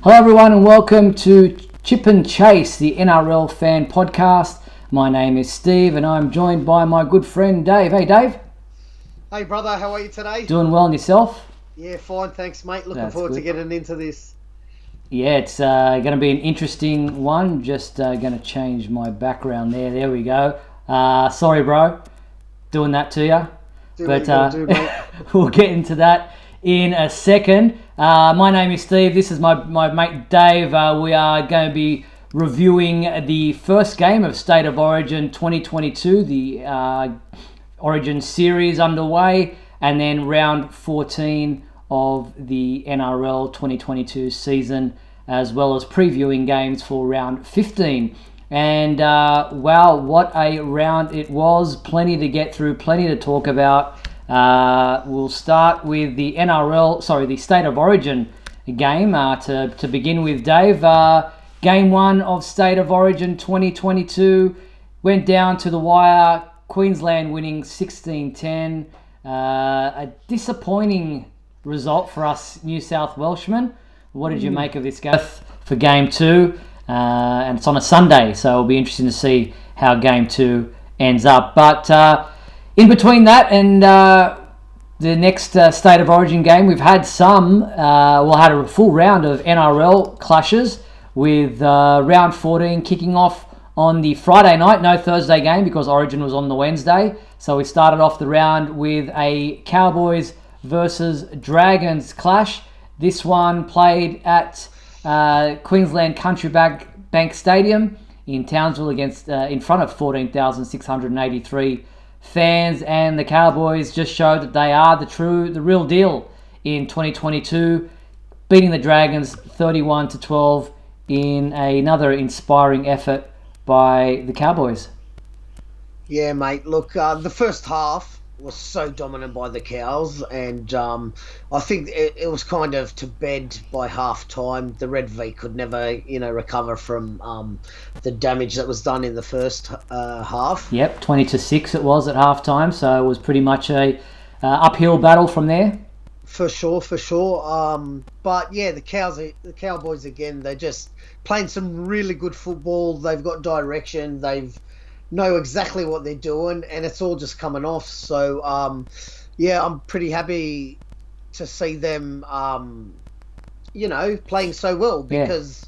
Hello everyone and welcome to Chip and Chase, the NRL Fan Podcast. My name is Steve and I'm joined by my good friend Dave. Hey Dave. Hey brother, how are you today? Doing well, and yourself? Yeah, fine, thanks mate. Looking That's forward good. to getting into this. Yeah, it's going to be an interesting one. Just going to change my background there. There we go. Sorry bro, doing that to you. Do what you gotta do, mate. We'll get into that in a second. My name is Steve. This is my mate Dave. We are going to be reviewing the first game of State of Origin 2022, the Origin series underway, and then round 14 of the NRL 2022 season, as well as previewing games for round 15. And wow, what a round it was. Plenty to get through, plenty to talk about. We'll start with the the State of Origin game to begin with, Dave. Game 1 of State of Origin 2022 went down to the wire. Queensland winning 16-10. A disappointing result for us New South Welshmen. What did you make of this game for Game 2? And it's on a Sunday, so it'll be interesting to see how Game 2 ends up. But in between that and the next State of Origin game, we've had had a full round of NRL clashes, with round 14 kicking off on the Friday night. No Thursday game because Origin was on the Wednesday. So we started off the round with a Cowboys versus Dragons clash. This one played at Queensland Country Bank Stadium in Townsville in front of 14,683 fans, and the Cowboys just showed that they are the real deal in 2022, beating the Dragons 31-12 in another inspiring effort by the Cowboys. Yeah, mate. Look, the first half was so dominant by the Cows, and I think it was kind of to bed by half time. The Red V could never, recover from the damage that was done in the first half. Yep, 20-6 it was at half time, so it was pretty much a uphill battle from there. For sure. But yeah, the Cowboys again, they're just playing some really good football. They've got direction. They've know exactly what they're doing, and it's all just coming off. So I'm pretty happy to see them playing so well, because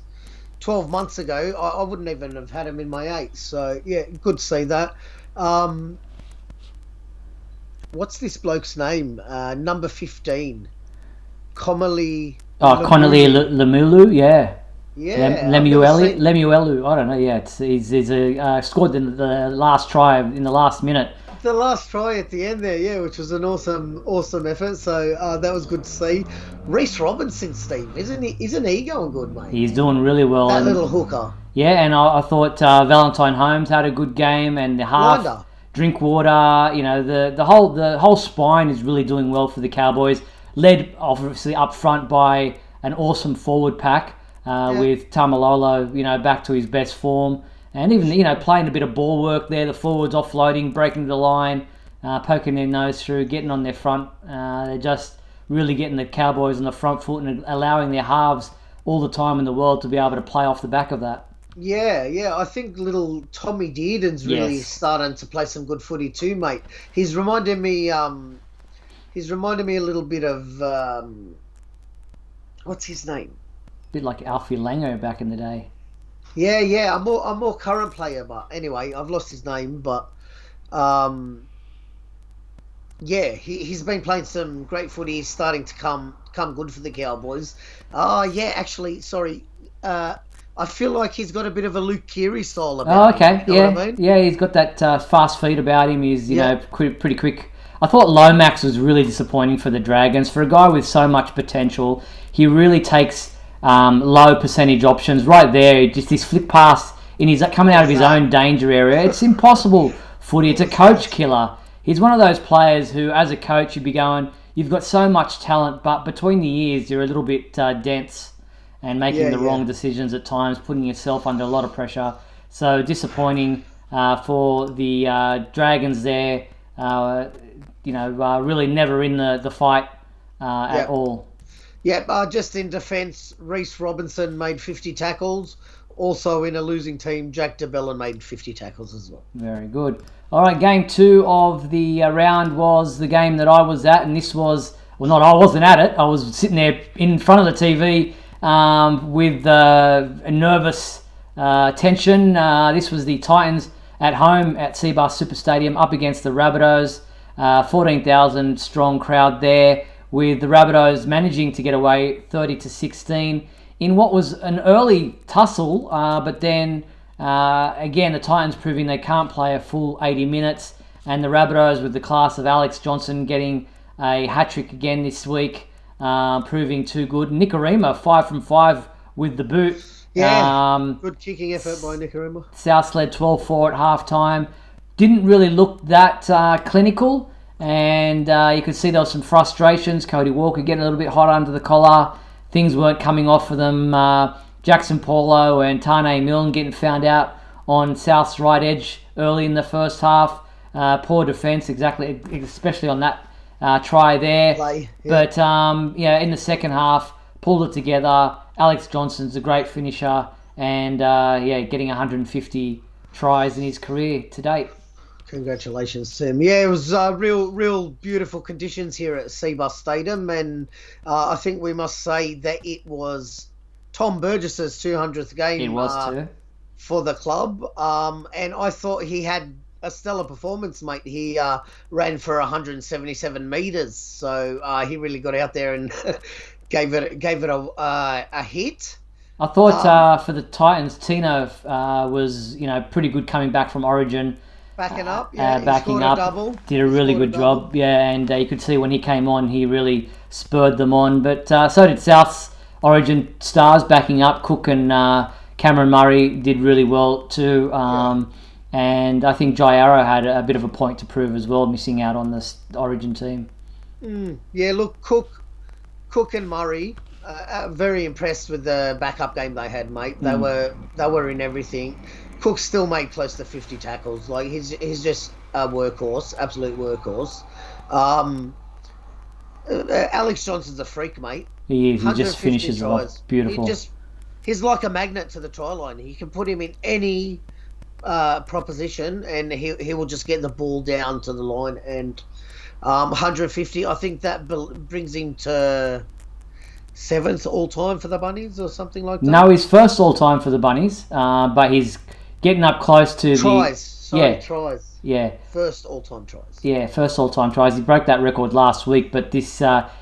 12 months ago I wouldn't even have had them in my 8. So yeah, good to see that. What's this bloke's name? Number 15, Connolly. Connolly Lemulu, yeah. Yeah, Lemuelu. I don't know. Yeah, he's scored in the last try in the last minute. The last try at the end there, yeah, which was an awesome effort. So that was good to see. Reece Robinson, Steve, isn't he going good, mate? He's doing really well. That little hooker. Yeah, and I thought Valentine Holmes had a good game, and the half Drinkwater. The whole spine is really doing well for the Cowboys. Led obviously up front by an awesome forward pack. With Tamalolo, back to his best form, and even playing a bit of ball work there. The forwards offloading, breaking the line, poking their nose through, getting on their front. They're just really getting the Cowboys on the front foot and allowing their halves all the time in the world to be able to play off the back of that. Yeah. I think little Tommy Dearden's really starting to play some good footy too, mate. He's reminded me a little bit of what's his name? Bit like Alfie Lango back in the day. Yeah, a more current player, but anyway, I've lost his name. But he's been playing some great footy. He's starting to come good for the Cowboys. Sorry. I feel like he's got a bit of a Luke Keary style about him. You know what I mean? Yeah, he's got that fast feet about him. He's pretty quick. I thought Lomax was really disappointing for the Dragons. For a guy with so much potential, he really takes low percentage options right there. Just this flick pass coming out of his own danger area. It's impossible footy. It's a coach killer. He's one of those players who, as a coach, you'd be going, you've got so much talent, but between the ears, you're a little bit dense and making the wrong decisions at times, putting yourself under a lot of pressure. So disappointing for the Dragons there. Really never in the fight at all. Yep, just in defence, Reece Robinson made 50 tackles. Also in a losing team, Jack DeBellin made 50 tackles as well. Very good. All right, game 2 of the round was the game that I was at, and this was, well, not I wasn't at it. I was sitting there in front of the TV with a nervous tension. This was the Titans at home at Seabass Super Stadium up against the Rabbitohs. 14,000 strong crowd there, with the Rabbitohs managing to get away 30-16 in what was an early tussle, but then again the Titans proving they can't play a full 80 minutes, and the Rabbitohs with the class of Alex Johnson getting a hat-trick again this week, proving too good. Nikorima 5 from 5 with the boot. Yeah, good kicking effort by Nikorima. South led 12-4 at halftime. Didn't really look that clinical, and you could see there was some frustrations. Cody Walker getting a little bit hot under the collar. Things weren't coming off for them. Jackson Paulo and Tane Milne getting found out on South's right edge early in the first half. Poor defence, especially on that try there. Play, yeah. But in the second half, pulled it together. Alex Johnson's a great finisher, and getting 150 tries in his career to date. Congratulations to him. Yeah, it was real beautiful conditions here at Seabass Stadium, and I think we must say that it was Tom Burgess's 200th game. It was too. For the club, and I thought he had a stellar performance, mate. He ran for 177 metres, so he really got out there and gave it a hit. I thought for the Titans, Tino was pretty good coming back from Origin. Backing up, backing up, double. Did a really good job, and you could see when he came on, he really spurred them on. But so did South's Origin stars backing up. Cook and Cameron Murray did really well too, and I think Jai Arrow had a bit of a point to prove as well, missing out on this Origin team. Yeah, look, Cook and Murray, very impressed with the backup game they had, mate. They were in everything. Cook still made close to 50 tackles. Like he's just a workhorse, absolute workhorse. Alex Johnson's a freak, mate. He is. He just finishes it off. Beautiful. He's like a magnet to the try line. You can put him in any proposition, and he will just get the ball down to the line. And 150, I think that brings him to 7th all time for the Bunnies or something like that. No, he's first all time for the Bunnies, but he's getting up close to tries. Tries. Yeah. First all-time tries. Yeah, first all-time tries. He broke that record last week, but this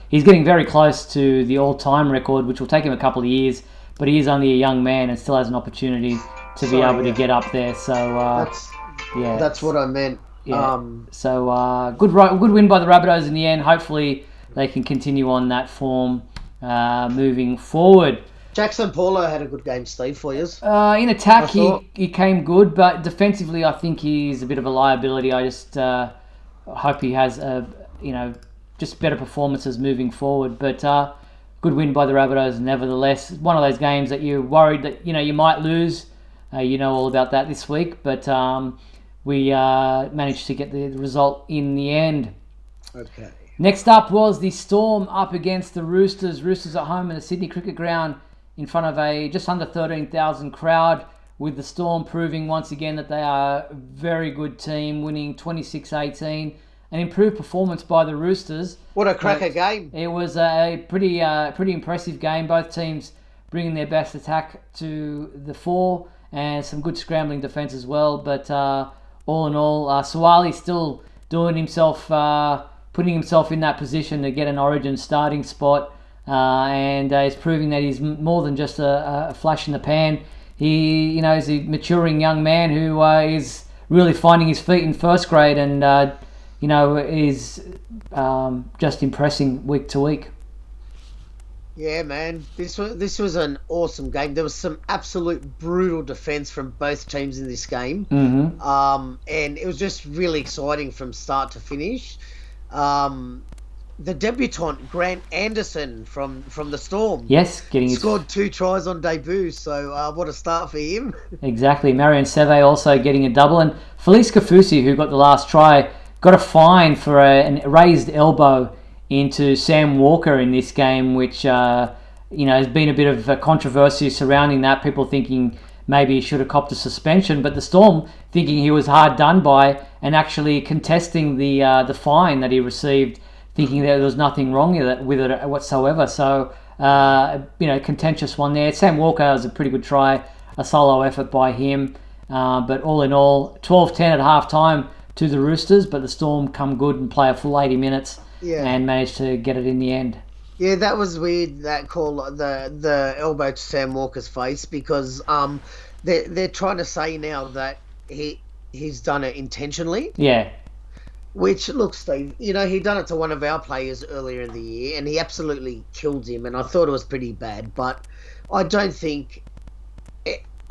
he's getting very close to the all-time record, which will take him a couple of years. But he is only a young man and still has an opportunity to be able to get up there. So that's what I meant. Yeah. Good win by the Rabbitohs in the end. Hopefully they can continue on that form moving forward. Jackson Paulo had a good game, Steve, for you. In attack, he came good, but defensively, I think he's a bit of a liability. I just hope he has just better performances moving forward. But good win by the Rabbitohs, nevertheless. One of those games that you're worried that you might lose. All about that this week, but we managed to get the result in the end. Okay. Next up was the Storm up against the Roosters. Roosters at home in the Sydney Cricket Ground in front of a just under 13,000 crowd, with the Storm proving once again that they are a very good team, winning 26-18. An improved performance by the Roosters. What a cracker game. It was a pretty impressive game. Both teams bringing their best attack to the fore and some good scrambling defence as well. But all in all, Suwali still doing himself, putting himself in that position to get an Origin starting spot. And is proving that he's more than just a flash in the pan. He, is a maturing young man who is really finding his feet in first grade, and is just impressing week to week. Yeah, man, this was an awesome game. There was some absolute brutal defense from both teams in this game, and it was just really exciting from start to finish. The debutant Grant Anderson from the Storm, scored 2 tries on debut. So what a start for him! Exactly. Marion Seve also getting a double, and Felice Kafusi, who got the last try, got a fine for a raised elbow into Sam Walker in this game, which has been a bit of a controversy surrounding that. People thinking maybe he should have copped a suspension, but the Storm thinking he was hard done by and actually contesting the fine that he received, thinking that there was nothing wrong with it whatsoever. So contentious one there. Sam Walker was a pretty good try, a solo effort by him. But all in all, 12-10 at half time to the Roosters, but the Storm come good and play a full 80 minutes and managed to get it in the end. Yeah, that was weird, that call, the elbow to Sam Walker's face, because they're trying to say now that he's done it intentionally. Yeah. Which, look, Steve, he done it to one of our players earlier in the year, and he absolutely killed him, and I thought it was pretty bad, but I don't think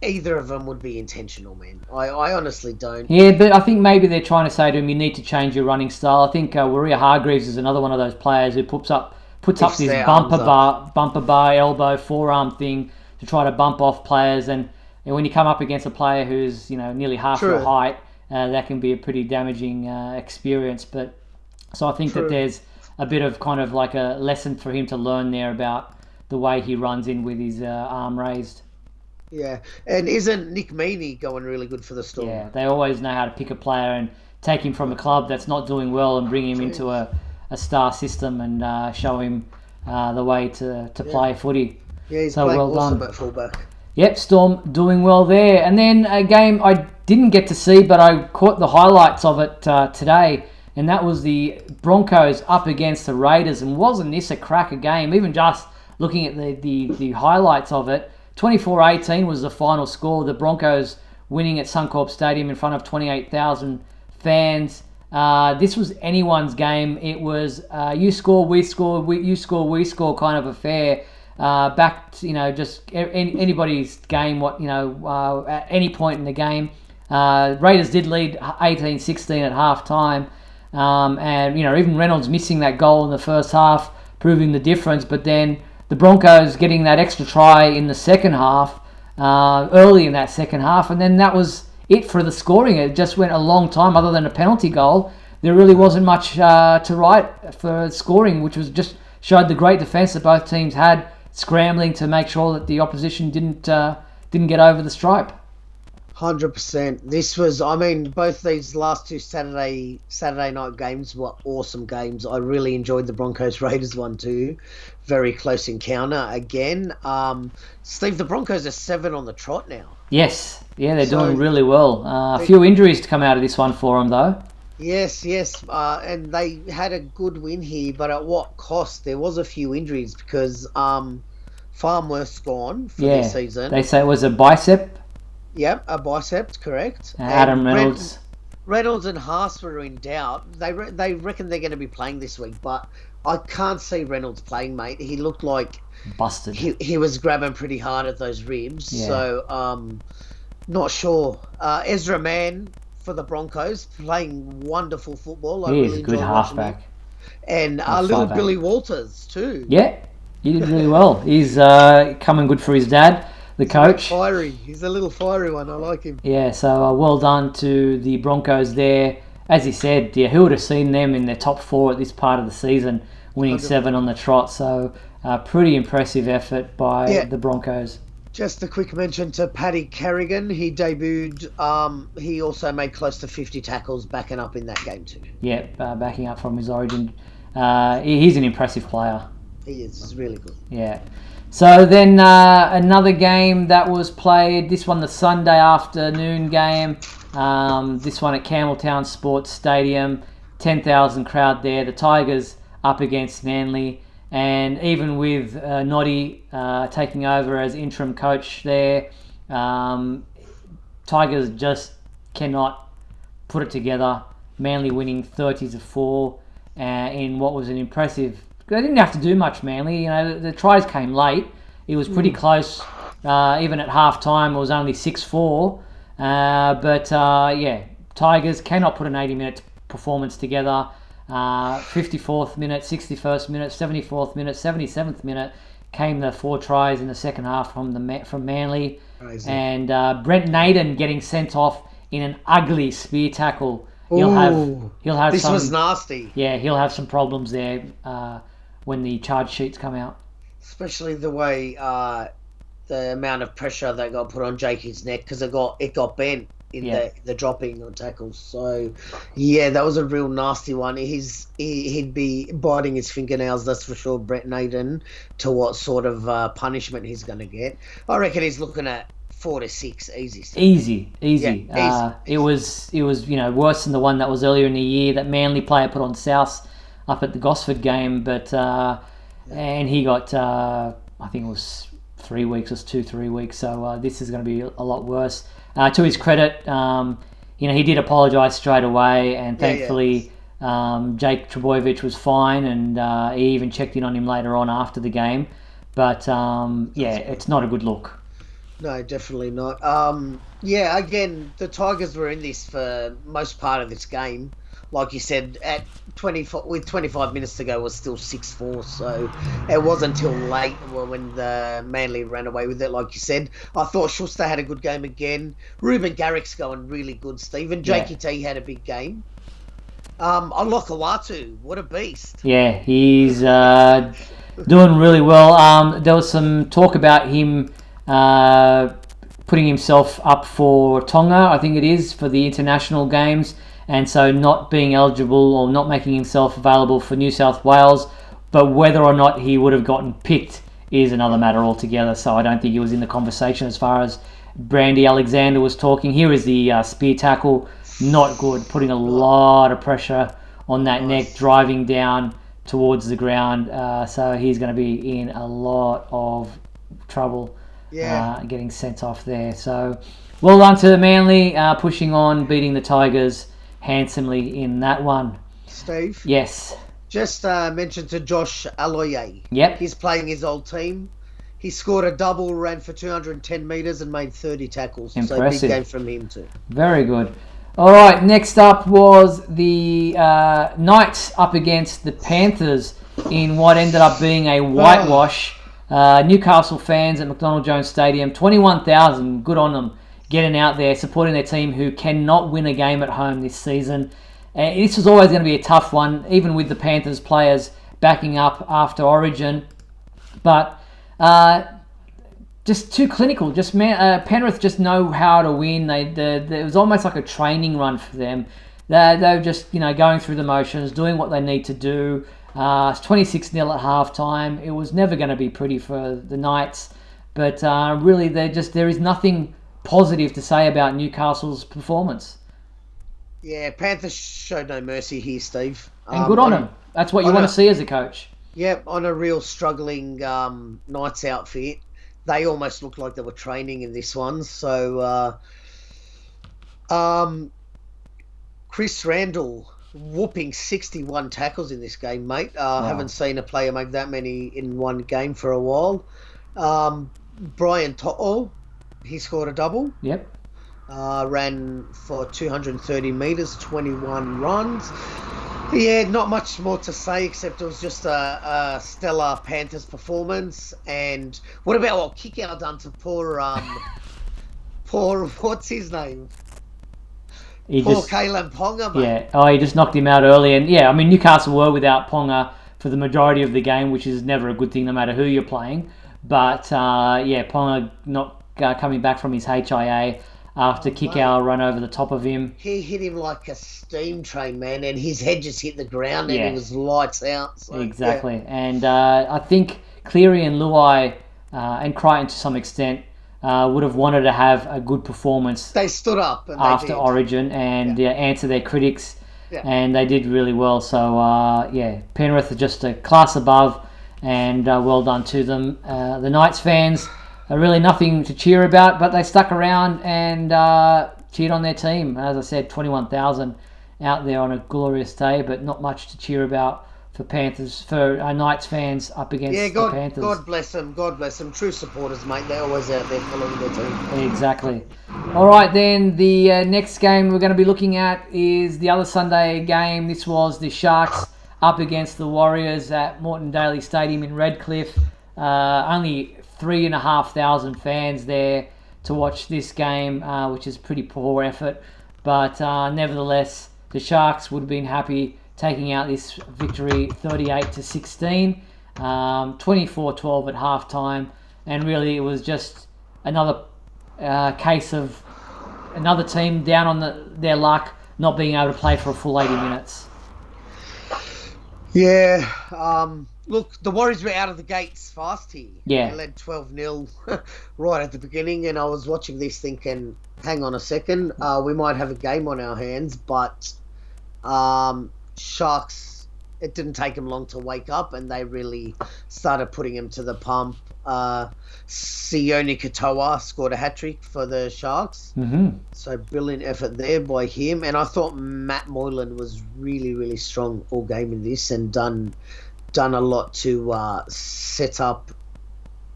either of them would be intentional, man. I honestly don't. Yeah, but I think maybe they're trying to say to him, you need to change your running style. I think Waria Hargreaves is another one of those players who puts up this bumper bar, elbow, forearm thing to try to bump off players, and when you come up against a player who's nearly half your height, that can be a pretty damaging experience. But so I think that there's a bit of kind of like a lesson for him to learn there about the way he runs in with his arm raised. Yeah, and isn't Nick Meaney going really good for the Storm? Yeah, they always know how to pick a player and take him from a club that's not doing well and bring him into a star system and show him the way to play footy. Yeah, he's so playing well awesome done at fullback. Yep, Storm doing well there. And then a game I didn't get to see, but I caught the highlights of it today, and that was the Broncos up against the Raiders. And wasn't this a cracker game? Even just looking at the highlights of it, 24-18 was the final score. The Broncos winning at Suncorp Stadium in front of 28,000 fans. This was anyone's game. It was you score, we score, you score, we score kind of affair. Back to, just anybody's game, at any point in the game. Raiders did lead 18-16 at half time. And even Reynolds missing that goal in the first half, proving the difference. But then the Broncos getting that extra try in the second half, early in that second half, and then that was it for the scoring. It just went a long time. Other than a penalty goal, there really wasn't much to write for scoring, which was just showed the great defence that both teams had, scrambling to make sure that the opposition didn't get over the stripe. 100%. This was, both these last two Saturday night games were awesome games. I really enjoyed the Broncos Raiders one too. Very close encounter again. Steve, the Broncos are 7 on the trot now. Yes, yeah, they're doing really well. A few injuries to come out of this one for them though. Yes, and they had a good win here, but at what cost? There was a few injuries because Farnworth's gone for this season. They say it was a bicep. Yep, a bicep, correct. Adam Reynolds. Reynolds and Haas were in doubt. They reckon they're going to be playing this week, but I can't see Reynolds playing, mate. He looked like busted. He was grabbing pretty hard at those ribs, so not sure. Ezra Mann for the Broncos playing wonderful football. He is a good halfback. And little Billy Walters too. Yeah, he did really well. He's coming good for his dad, the coach. He's a little fiery one. I like him. Yeah, so well done to the Broncos there. As he said, who would have seen them in their top 4 at this part of the season, winning 7 on the trot. So pretty impressive effort by the Broncos. Just a quick mention to Paddy Carrigan. He debuted. He also made close to 50 tackles backing up in that game too. Yeah, backing up from his origin. He's an impressive player. He is. He's really good. Yeah. So then another game that was played, this one the Sunday afternoon game, this one at Campbelltown Sports Stadium, 10,000 crowd there. The Tigers up against Manly, and even with Noddy taking over as interim coach there, Tigers just cannot put it together. Manly winning 30-4 in what was an impressive. They didn't have to do much, Manly. The tries came late. It was pretty close. Even at half time, it was only 6-4. But Tigers cannot put an 80-minute performance together. 54th minute, 61st minute, 74th minute, 77th minute came the 4 tries in the second half from Manly. Crazy. And Brent Naden getting sent off in an ugly spear tackle he'll have this some. was nasty. Yeah, he'll have some problems there when the charge sheets come out. Especially the way the amount of pressure that got put on Jakey's neck because it got bent in the dropping on tackles. So yeah, that was a real nasty one. He'd be biting his fingernails, that's for sure, Brett Naden, to what sort of punishment he's going to get. I reckon he's looking at 4 to 6 easy. Easy. Yeah, It was worse than the one that was earlier in the year that Manly player put on South up at the Gosford game, but and he got I think it was 3 weeks or 2-3 weeks. So this is going to be a lot worse. To his credit, he did apologise straight away, and thankfully Jake Trbojevic was fine, and he even checked in on him later on after the game. But it's not a good look. No, definitely not. Again, the Tigers were in this for most part of this game. Like you said, with 25 minutes to go, it was still 6-4. So it wasn't until late when the Manly ran away with it. Like you said, I thought Schuster had a good game again. Ruben Garrick's going really good, Stephen. Jakey T had a big game. Alokalatu, what a beast. Yeah, he's doing really well. There was some talk about him putting himself up for Tonga, I think it is, for the international games, and so not being eligible or not making himself available for New South Wales. But whether or not he would have gotten picked is another matter altogether. So I don't think he was in the conversation as far as Brandy Alexander was talking. Here is the spear tackle. Not good, putting a lot of pressure on that neck, driving down towards the ground. So he's going to be in a lot of trouble getting sent off there. So well done to Manly, pushing on, beating the Tigers handsomely in that one. Steve? Yes? Just mentioned to Josh Aloye. Yep. He's playing his old team. He scored a double, ran for 210 metres and made 30 tackles. Impressive. So big game from him too. Very good. All right, next up was the Knights up against the Panthers in what ended up being a whitewash. Newcastle fans at McDonald Jones Stadium, 21,000, good on them, getting out there, supporting their team who cannot win a game at home this season. This was always going to be a tough one, even with the Panthers players backing up after Origin. But just too clinical. Penrith just know how to win. It was almost like a training run for them. They were just going through the motions, doing what they need to do. It's 26-0 at halftime. It was never going to be pretty for the Knights, but really there is nothing positive to say about Newcastle's performance. Yeah, Panthers showed no mercy here, Steve. And good on them. That's what you want to see as a coach. Yep, on a real struggling Knights outfit. They almost looked like they were training in this one. So, Chris Randall whooping 61 tackles in this game, mate. Wow. Haven't seen a player make that many in one game for a while. Brian To'o, he scored a double. Yep. Ran for 230 metres, 21 runs. Yeah, not much more to say except it was just a stellar Panthers performance. And what about what kick-out done to poor what's his name? Kalen Ponga, mate. Yeah, he just knocked him out early. And yeah, I mean, Newcastle were without Ponga for the majority of the game, which is never a good thing no matter who you're playing. But Ponga not coming back from his HIA after kick-out run over the top of him. He hit him like a steam train, man, and his head just hit the ground and it was lights out. So, exactly. Yeah. And I think Cleary and Luai and Crichton to some extent would have wanted to have a good performance. They stood up and after Origin and answer their critics, and they did really well. So, Penrith are just a class above, and well done to them. The Knights fans are really nothing to cheer about, but they stuck around and cheered on their team. As I said, 21,000 out there on a glorious day, but not much to cheer about for Knights fans up against the Panthers. God bless them. God bless them. True supporters, mate. They're always out there following their team. Exactly. All right, then the next game we're going to be looking at is the other Sunday game. This was the Sharks up against the Warriors at Moreton Daly Stadium in Redcliffe. Only 3,500 fans there to watch this game, which is pretty poor effort. But nevertheless, the Sharks would have been happy taking out this victory 38-16, 24-12 at halftime, and really it was just another case of another team down on their luck, not being able to play for a full 80 minutes. Yeah, look, the Warriors were out of the gates fast here. Yeah. They led 12-0 right at the beginning, and I was watching this thinking, hang on a second, we might have a game on our hands, but Sharks, it didn't take them long to wake up, and they really started putting him to the pump. Sione Katoa scored a hat-trick for the Sharks. Mm-hmm. So brilliant effort there by him. And I thought Matt Moylan was really, really strong all game in this and done a lot to set up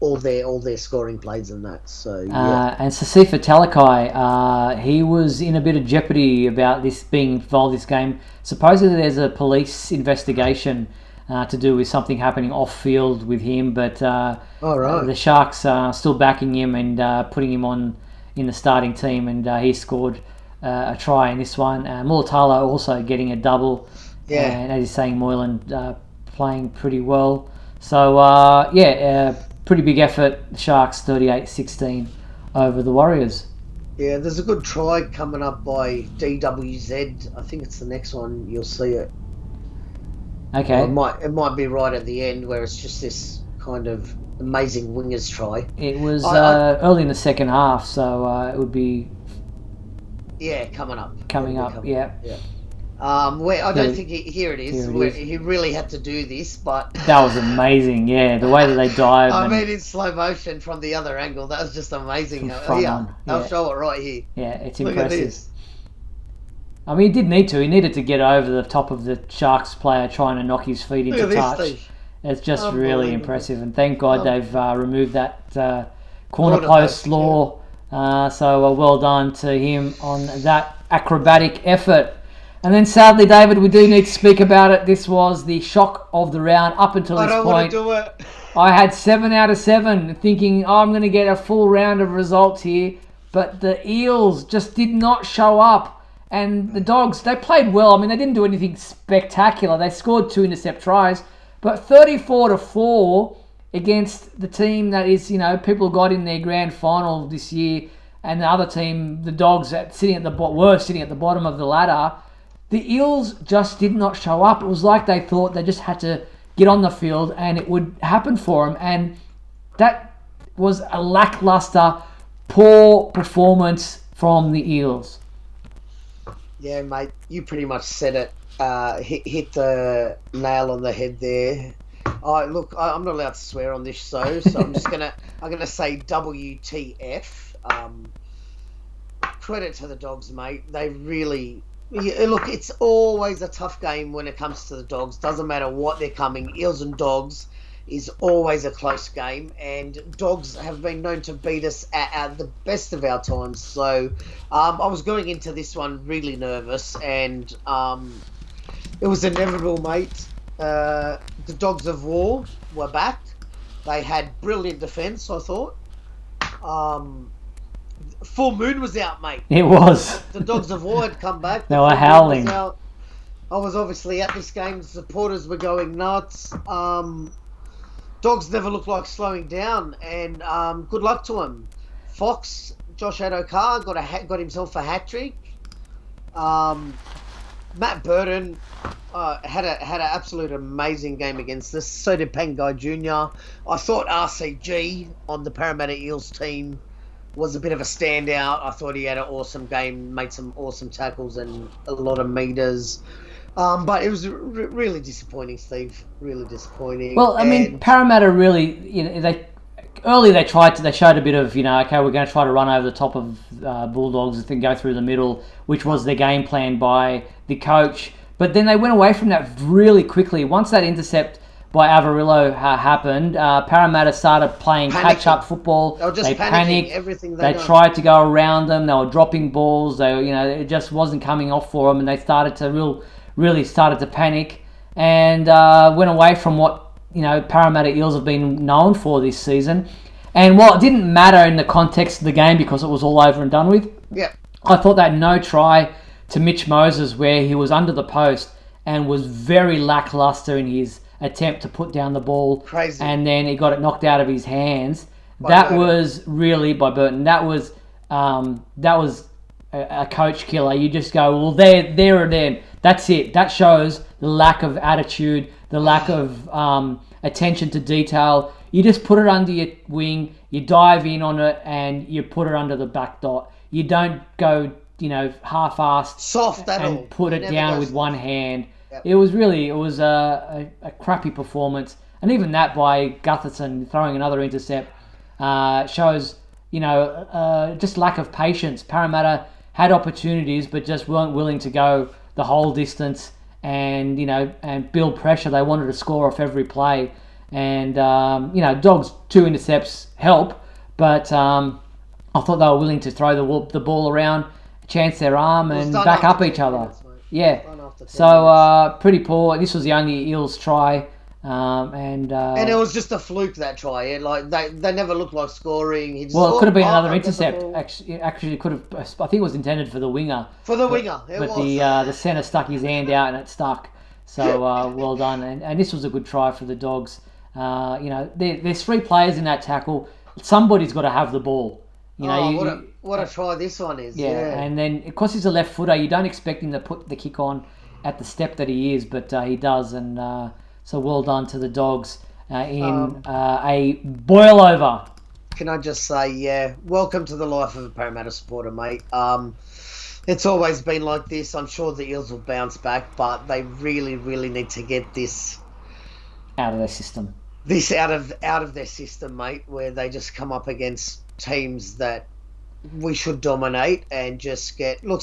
all their scoring plays and that. So yeah. And Sasifa Talakai, he was in a bit of jeopardy about this being involved in this game. Supposedly there's a police investigation to do with something happening off field with him, but the Sharks are still backing him and putting him on in the starting team, and he scored a try in this one. Mulatalo also getting a double, and as he's saying, Moylan playing pretty well. So pretty big effort. Sharks 38-16 over the Warriors. Yeah, there's a good try coming up by DWZ. I think it's the next one. You'll see it. Okay. Or it might be right at the end where it's just this kind of amazing wingers try. It was early in the second half, so it would be... Yeah, coming up. Yeah. Where I don't think here it is. He really had to do this, but that was amazing. Yeah, the way that they dived. I mean, in slow motion from the other angle, that was just amazing. I'll show it right here. Yeah, it's Look impressive. At this. I mean, he did need to. He needed to get over the top of the Sharks player trying to knock his feet into touch. It's just really impressive, and thank God they've removed that corner post law. So well done to him on that acrobatic effort. And then sadly, David, we do need to speak about it. This was the shock of the round up until this point. I don't want to do it. I had 7 out of 7 thinking, I'm going to get a full round of results here. But the Eels just did not show up. And the Dogs, they played well. I mean, they didn't do anything spectacular. They scored 2 intercept tries. But 34-4 against the team that is, people got in their grand final this year. And the other team, the Dogs, were sitting at the bottom of the ladder. The Eels just did not show up. It was like they thought they just had to get on the field and it would happen for them. And that was a lackluster, poor performance from the Eels. Yeah, mate, you pretty much said it. Hit the nail on the head there. I'm not allowed to swear on this show, so I'm gonna say WTF. Credit to the Dogs, mate. They really. Look, it's always a tough game when it comes to the Dogs. Doesn't matter what they're coming. Eels and Dogs is always a close game, and Dogs have been known to beat us at the best of our times. So I was going into this one really nervous, and it was inevitable, mate. The Dogs of War were back. They had brilliant defence, I thought. Full Moon was out, mate. It was. The Dogs of War had come back. They were howling. I was obviously at this game. The supporters were going nuts. Dogs never looked like slowing down, and good luck to him. Fox, Josh Adokar got himself a hat trick. Matt Burton had an absolute amazing game against us. So did Pangai Jr. I thought RCG on the Parramatta Eels team was a bit of a standout. I thought he had an awesome game, made some awesome tackles and a lot of meters. But it was really disappointing, Steve. Really disappointing. Well, I mean, Parramatta really, they showed a bit of, okay, we're going to try to run over the top of Bulldogs and then go through the middle, which was their game plan by the coach. But then they went away from that really quickly. Once that intercept by Avarillo happened, Parramatta started playing catch-up football. They panicked. Everything they tried to go around them. They were dropping balls. It just wasn't coming off for them, and they started to really started to panic and went away from what Parramatta Eels have been known for this season. And while it didn't matter in the context of the game because it was all over and done with, yeah, I thought that no try to Mitch Moses, where he was under the post and was very lackluster in his attempt to put down the ball. Crazy. And then he got it knocked out of his hands. That was really by Burton. That was a coach killer. You just go, well, there and then. That's it. That shows the lack of attitude, the lack of attention to detail. You just put it under your wing, you dive in on it, and you put it under the back dot. You don't go, half-assed soft at and all. put it down with one hand. Yep. It was a crappy performance. And even that by Gutherson throwing another intercept shows, just lack of patience. Parramatta had opportunities, but just weren't willing to go the whole distance and build pressure. They wanted to score off every play. And, Dogs' 2 intercepts help, but I thought they were willing to throw the ball around, chance their arm, and back up each other. Minutes, yeah. So, pretty poor. This was the only Eels try. And it was just a fluke, that try. Like they never looked like scoring. It could have been another intercept. Actually, it could have. I think it was intended for the winger. But the centre stuck his hand out and it stuck. So well done. And this was a good try for the Dogs. There's 3 players in that tackle. Somebody's got to have the ball. What a try this one is. Yeah. And then because he's a left footer, you don't expect him to put the kick on at the step that he is, but he does. And so well done to the Dogs in a boil over. Can I just say, welcome to the life of a Parramatta supporter, mate. It's always been like this. I'm sure the Eels will bounce back, but they really, really need to get this out of their system. This out of their system, mate, where they just come up against teams that we should dominate and just get... Look,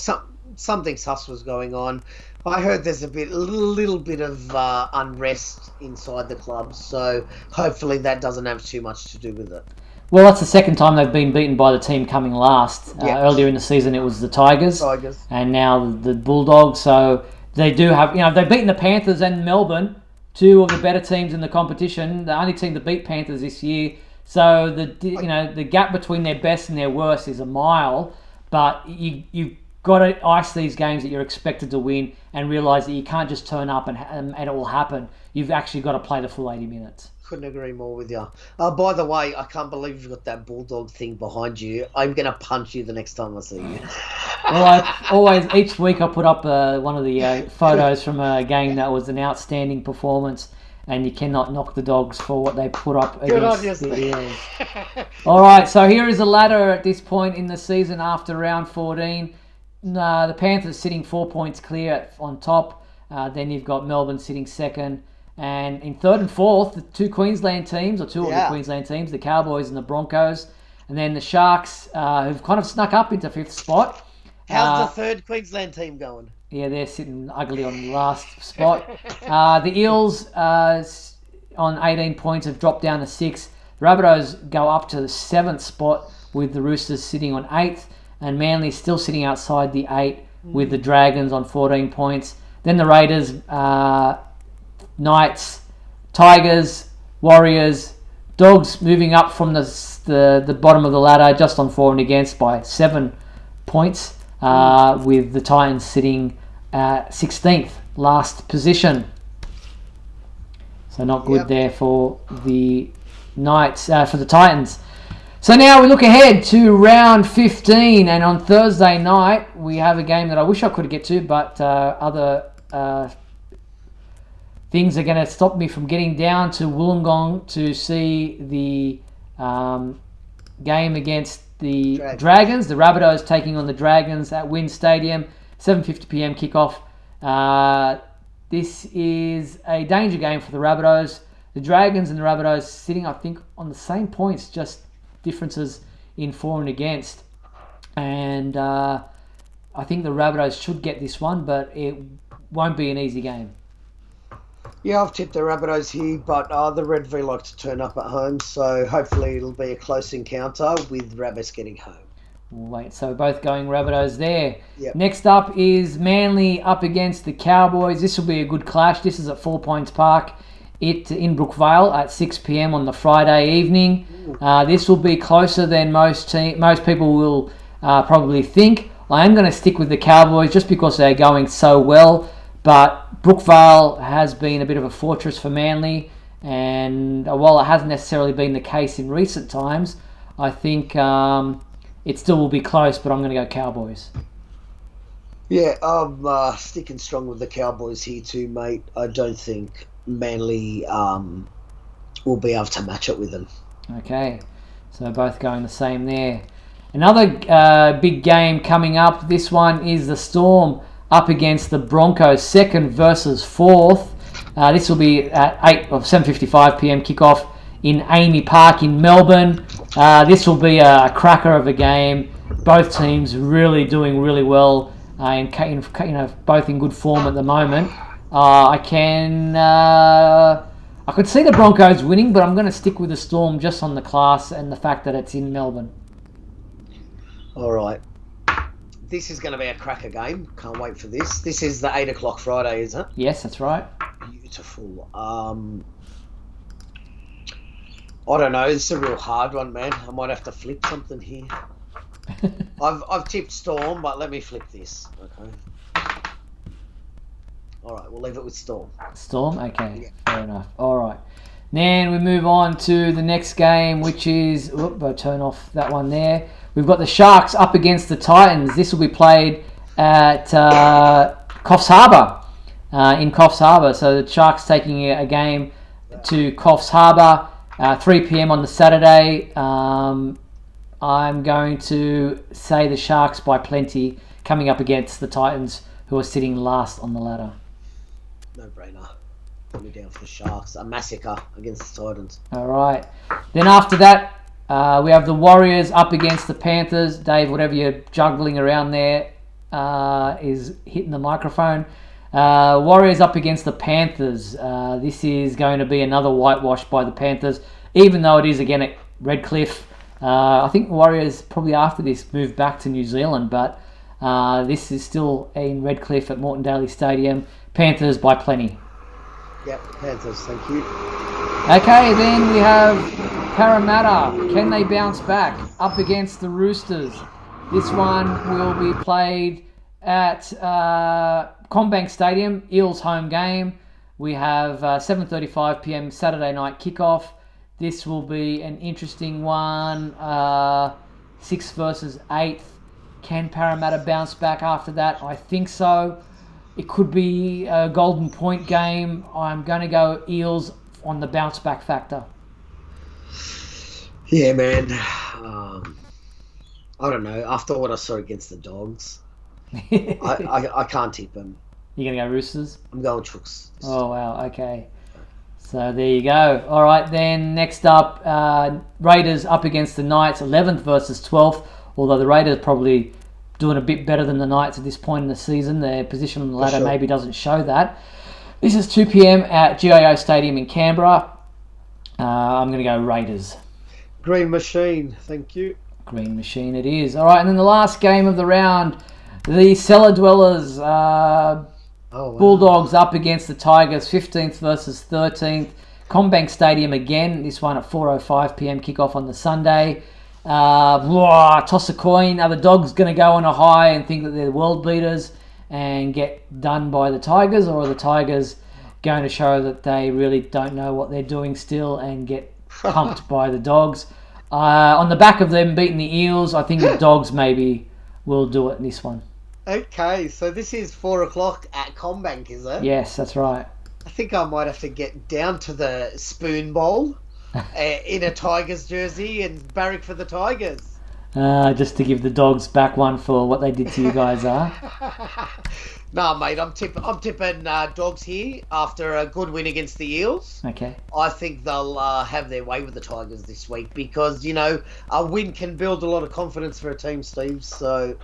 something sus was going on. I heard there's a little bit of unrest inside the club, so hopefully that doesn't have too much to do with it. Well, that's the second time they've been beaten by the team coming last. Earlier in the season, it was the Tigers. And now the Bulldogs. So they do have... they've beaten the Panthers and Melbourne, 2 of the better teams in the competition. The only team that beat Panthers this year. So the gap between their best and their worst is a mile. But you've got to ice these games that you're expected to win and realise that you can't just turn up and it will happen. You've actually got to play the full 80 minutes. Couldn't agree more with you. By the way, I can't believe you've got that Bulldog thing behind you. I'm going to punch you the next time I see you. Well, each week I put up one of the photos from a game that was an outstanding performance, and you cannot knock the Dogs for what they put up against the Eels. All right, so here is the ladder at this point in the season after round 14. The Panthers sitting 4 points clear on top. Then you've got Melbourne sitting second. And in third and fourth, the 2 Queensland teams, or 2 of the Queensland teams, the Cowboys and the Broncos. And then the Sharks, who've kind of snuck up into 5th spot. How's the 3rd Queensland team going? Yeah, they're sitting ugly on the last spot. The Eels on 18 points have dropped down to 6th. The Rabbitohs go up to the 7th spot with the Roosters sitting on 8th. And Manly still sitting outside the 8 with the Dragons on 14 points. Then the Raiders, Knights, Tigers, Warriors, Dogs moving up from the bottom of the ladder just on for and against by 7 points, with the Titans sitting at 16th, last position. So not good there for the Knights, for the Titans. So now we look ahead to round 15, and on Thursday night we have a game that I wish I could get to, but other things are going to stop me from getting down to Wollongong to see the game against the Dragons. The Rabbitohs taking on the Dragons at Wynn Stadium, 7:50 p.m. kickoff. This is a danger game for the Rabbitohs. The Dragons and the Rabbitohs sitting, I think, on the same points, just differences in for and against. And I think the Rabbitohs should get this one, but it won't be an easy game. Yeah, I've tipped the Rabbitohs here, but the Red V like to turn up at home, so hopefully it'll be a close encounter with Rabbits getting home. Wait, so both going Rabbitohs there. Yep. Next up is Manly up against the Cowboys. This will be a good clash. This is at 4 Points Park in Brookvale at 6 p.m. on the Friday evening. This will be closer than most people will probably think. I am going to stick with the Cowboys just because they're going so well. But Brookvale has been a bit of a fortress for Manly. And while it hasn't necessarily been the case in recent times, I think it still will be close, but I'm going to go Cowboys. Yeah, I'm sticking strong with the Cowboys here too, mate. I don't think Manly will be able to match it with them. Okay, so both going the same there. Another big game coming up. This one is the Storm up against the Broncos, 2nd versus 4th. This will be at 7:55 p.m. kickoff in Amy Park in Melbourne. This will be a cracker of a game. Both teams really doing really well, both in good form at the moment. I could see the Broncos winning, but I'm going to stick with the Storm just on the class and the fact that it's in Melbourne. All right. This is going to be a cracker game. Can't wait for this. This is the 8 o'clock Friday, is it? Yes, that's right. Beautiful. I don't know. This is a real hard one, man. I might have to flip something here. I've tipped Storm, but let me flip this. Okay. All right, we'll leave it with Storm. Storm? Okay, yeah. Fair enough. All right. Then we move on to the next game, which is... I'll turn off that one there. We've got the Sharks up against the Titans. This will be played at Coffs Harbour, in Coffs Harbour. So the Sharks taking a game to Coffs Harbour, 3 p.m. on the Saturday. I'm going to say the Sharks by plenty, coming up against the Titans, who are sitting last on the ladder. No brainer. Put me down for the Sharks. A massacre against the Titans. All right. Then after that, we have the Warriors up against the Panthers. Dave, whatever you're juggling around there is hitting the microphone. Warriors up against the Panthers. This is going to be another whitewash by the Panthers, even though it is again at Redcliffe. I think Warriors probably after this move back to New Zealand, but this is still in Redcliffe at Moreton Daly Stadium. Panthers by plenty. Yep, Panthers, thank you. Okay, then we have Parramatta. Can they bounce back up against the Roosters? This one will be played at Combank Stadium, Eels home game. We have 7:35 p.m. Saturday night kickoff. This will be an interesting one. 6th versus 8th. Can Parramatta bounce back after that? I think so. It could be a golden point game. I'm going to go Eels on the bounce back factor. Yeah, man. I don't know. After what I saw against the Dogs, I can't tip them. You're going to go Roosters? I'm going Chooks. Oh, wow. Okay. So there you go. All right, then next up, Raiders up against the Knights, 11th versus 12th, although the Raiders probably doing a bit better than the Knights at this point in the season. Their position on the ladder maybe doesn't show that. This is 2 p.m. at GIO Stadium in Canberra. I'm going to go Raiders. Green Machine, thank you. Green Machine it is. All right, and then the last game of the round, the Cellar Dwellers, Bulldogs up against the Tigers, 15th versus 13th. Combank Stadium again, this one at 4:05 p.m. kickoff on the Sunday. Toss a coin. Are the Dogs going to go on a high and think that they're world beaters and get done by the Tigers, or are the Tigers going to show that they really don't know what they're doing still and get pumped by the Dogs? On the back of them beating the Eels, I think the Dogs maybe will do it in this one. Okay, so this is 4 o'clock at Combank, is it? Yes, that's right. I think I might have to get down to the Spoon Bowl in a Tigers jersey and barrack for the Tigers. Just to give the Dogs back one for what they did to you guys, Nah, mate, I'm tipping Dogs here after a good win against the Eels. Okay. I think they'll have their way with the Tigers this week because, you know, a win can build a lot of confidence for a team, Steve. So.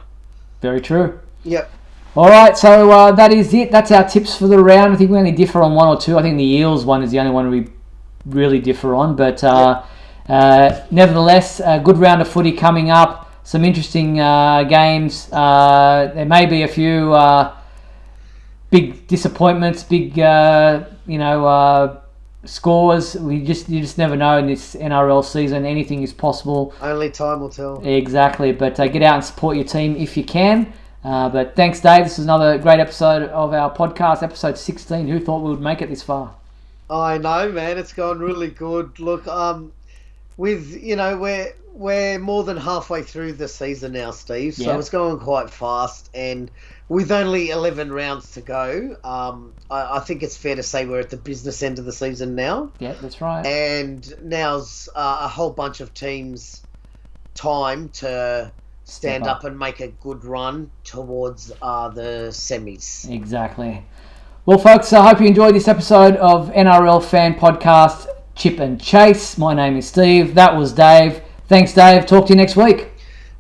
Very true. Yep. All right, so that is it. That's our tips for the round. I think we only differ on one or two. I think the Eels one is the only one we really differ on. But nevertheless, a good round of footy coming up. Some interesting games. There may be a few big disappointments, big scores. You just never know in this NRL season. Anything is possible. Only time will tell. Exactly. But get out and support your team if you can. But thanks, Dave. This is another great episode of our podcast, episode 16. Who thought we would make it this far? I know, man. It's gone really good. Look, we're more than halfway through the season now, Steve. So it's going quite fast, and with only 11 rounds to go, I think it's fair to say we're at the business end of the season now. Yeah, that's right. And now's a whole bunch of teams' time to stand up and make a good run towards the semis. Exactly. Well, folks, I hope you enjoyed this episode of NRL Fan Podcast, Chip and Chase. My name is Steve. That was Dave. Thanks, Dave. Talk to you next week.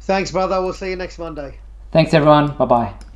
Thanks, brother. We'll see you next Monday. Thanks, everyone. Bye-bye.